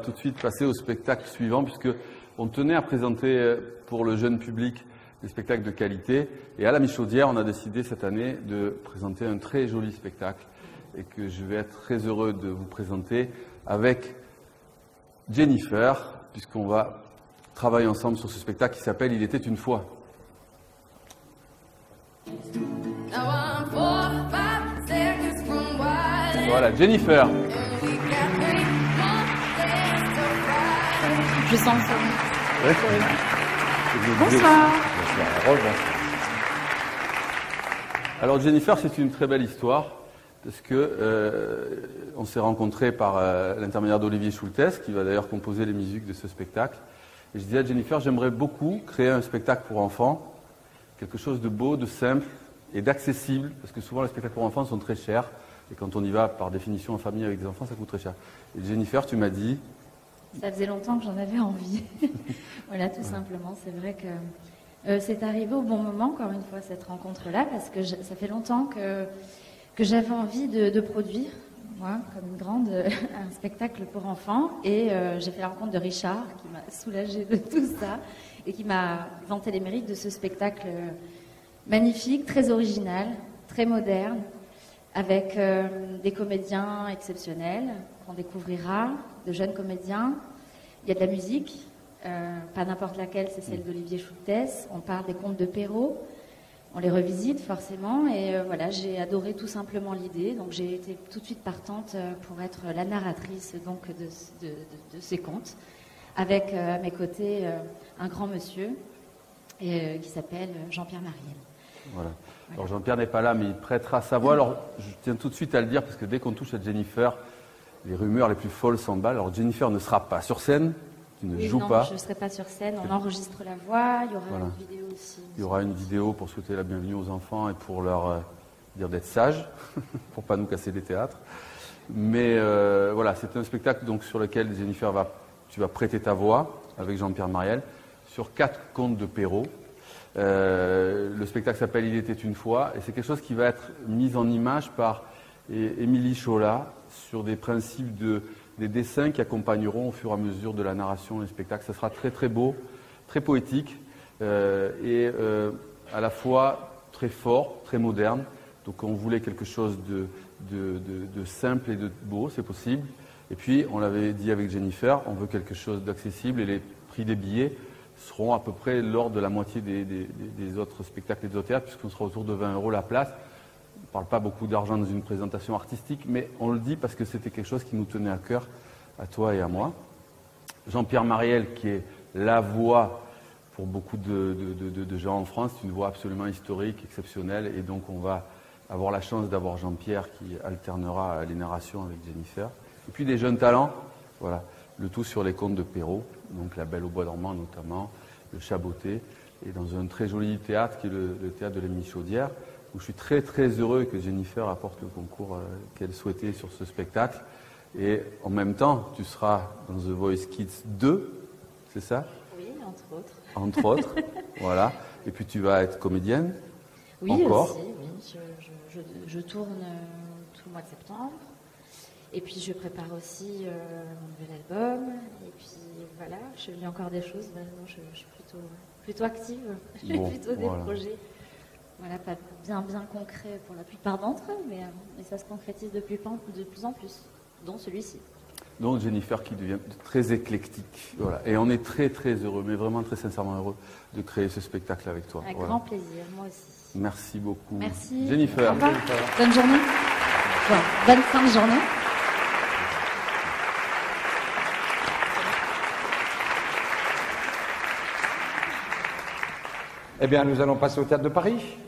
Tout de suite passer au spectacle suivant, puisque on tenait à présenter pour le jeune public des spectacles de qualité. Et à la Michaudière, on a décidé cette année de présenter un très joli spectacle et que je vais être très heureux de vous présenter avec Jennifer, puisqu'on va travailler ensemble sur ce spectacle qui s'appelle Il était une fois. Voilà, Jennifer. Je sens ça. Ouais. Bonsoir. Bonsoir. Alors Jennifer, c'est une très belle histoire parce que on s'est rencontrés par l'intermédiaire d'Olivier Schultes, qui va d'ailleurs composer les musiques de ce spectacle. Et je disais à Jennifer, j'aimerais beaucoup créer un spectacle pour enfants, quelque chose de beau, de simple et d'accessible, parce que souvent les spectacles pour enfants sont très chers. Et quand on y va par définition en famille avec des enfants, ça coûte très cher. Et Jennifer, tu m'as dit... Ça faisait longtemps que j'en avais envie. Voilà, tout simplement. C'est vrai que c'est arrivé au bon moment, encore une fois, cette rencontre-là, parce que ça fait longtemps que j'avais envie de produire, moi, comme une grande, un spectacle pour enfants. Et j'ai fait la rencontre de Richard, qui m'a soulagée de tout ça, et qui m'a vanté les mérites de ce spectacle magnifique, très original, très moderne, avec des comédiens exceptionnels qu'on découvrira, de jeunes comédiens. Il y a de la musique, pas n'importe laquelle, c'est celle d'Olivier Schultes. On parle des contes de Perrault, on les revisite forcément, et voilà, j'ai adoré tout simplement l'idée. Donc j'ai été tout de suite partante pour être la narratrice donc de ces contes, avec à mes côtés un grand monsieur qui s'appelle Jean-Pierre Mariel. Voilà. Alors Jean-Pierre n'est pas là, mais il prêtera sa voix. Alors je tiens tout de suite à le dire, parce que dès qu'on touche à Jennifer, les rumeurs les plus folles s'emballent. Alors Jennifer ne sera pas sur scène, tu ne joues pas. Non, je ne serai pas sur scène, on enregistre la voix, il y aura une vidéo aussi. Il y aura une vidéo pour souhaiter la bienvenue aux enfants et pour leur dire d'être sages, pour ne pas nous casser les théâtres. Mais voilà, c'est un spectacle donc, sur lequel Jennifer, tu vas prêter ta voix avec Jean-Pierre Mariel sur 4 contes de Perrault. Le spectacle s'appelle Il était une fois, et c'est quelque chose qui va être mis en image par Émilie Cholat sur des principes des dessins qui accompagneront au fur et à mesure de la narration du spectacle. Ça sera très très beau, très poétique et à la fois très fort, très moderne. Donc on voulait quelque chose de simple et de beau, c'est possible. Et puis on l'avait dit avec Jennifer, on veut quelque chose d'accessible, et les prix des billets seront à peu près l'ordre de la moitié des autres spectacles et des autres théâtres, puisqu'on sera autour de 20 € la place. On ne parle pas beaucoup d'argent dans une présentation artistique, mais on le dit parce que c'était quelque chose qui nous tenait à cœur, à toi et à moi. Jean-Pierre Mariel, qui est la voix pour beaucoup de gens en France, c'est une voix absolument historique, exceptionnelle, et donc on va avoir la chance d'avoir Jean-Pierre qui alternera les narrations avec Jennifer. Et puis des jeunes talents, voilà, le tout sur les contes de Perrault, donc La Belle au bois dormant notamment, Le Chat botté, et dans un très joli théâtre qui est le théâtre de la Michaudière, où je suis très très heureux que Jennifer apporte le concours qu'elle souhaitait sur ce spectacle. Et en même temps, tu seras dans The Voice Kids 2, c'est ça? Oui, entre autres. Entre autres, voilà. Et puis tu vas être comédienne. Oui, encore. Aussi, oui. Je tourne tout le mois de septembre. Et puis je prépare aussi mon nouvel album. Et puis voilà, je lis encore des choses. Je suis plutôt active. J'ai plutôt des projets. Voilà, pas bien concret pour la plupart d'entre eux, mais ça se concrétise de plus en plus, dont celui-ci. Donc Jennifer qui devient très éclectique. Voilà. Et on est très très heureux, mais vraiment très sincèrement heureux de créer ce spectacle avec toi. Avec grand plaisir, moi aussi. Merci beaucoup. Merci. Jennifer. Au revoir. Bonne journée. Bonne fin de journée. Eh bien, nous allons passer au Théâtre de Paris.